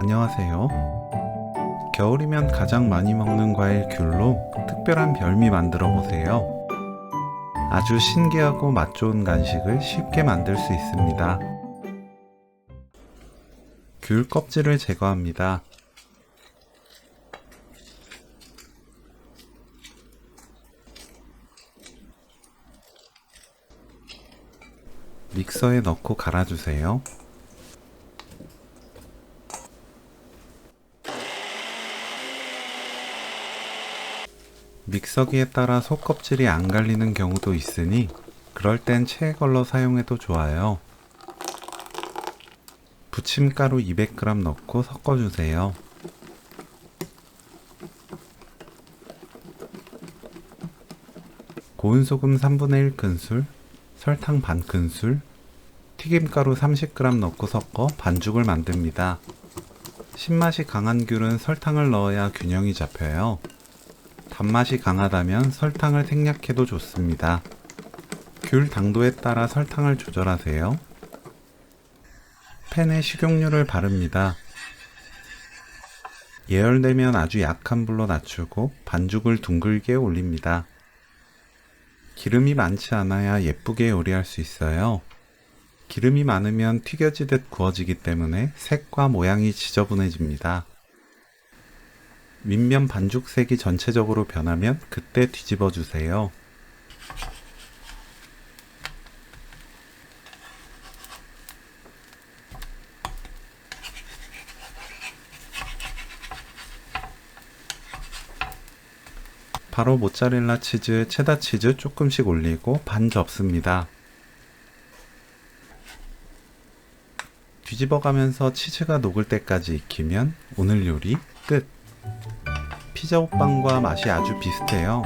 안녕하세요. 겨울이면 가장 많이 먹는 과일 귤로 특별한 별미 만들어 보세요. 아주 신기하고 맛 좋은 간식을 쉽게 만들 수 있습니다. 귤 껍질을 제거합니다. 믹서에 넣고 갈아주세요. 믹서기에 따라 속껍질이 안 갈리는 경우도 있으니 그럴 땐 체에걸러 사용해도 좋아요. 부침가루 200g 넣고 섞어주세요. 고운 소금 3분의 1큰술, 설탕 반큰술, 튀김가루 30g 넣고 섞어 반죽을 만듭니다. 신맛이 강한 귤은 설탕을 넣어야 균형이 잡혀요. 단맛이 강하다면 설탕을 생략해도 좋습니다. 귤 당도에 따라 설탕을 조절하세요. 팬에 식용유를 바릅니다. 예열되면 아주 약한 불로 낮추고 반죽을 둥글게 올립니다. 기름이 많지 않아야 예쁘게 요리할 수 있어요. 기름이 많으면 튀겨지듯 구워지기 때문에 색과 모양이 지저분해집니다. 윗면 반죽색이 전체적으로 변하면 그때 뒤집어 주세요. 바로 모짜렐라 치즈, 체다 치즈 조금씩 올리고 반 접습니다. 뒤집어 가면서 치즈가 녹을 때까지 익히면 오늘 요리 끝! 피자 호빵과 맛이 아주 비슷해요.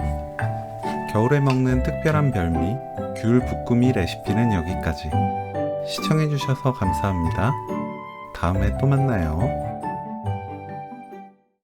겨울에 먹는 특별한 별미 귤 볶음이 레시피는 여기까지. 시청해주셔서 감사합니다. 다음에 또 만나요.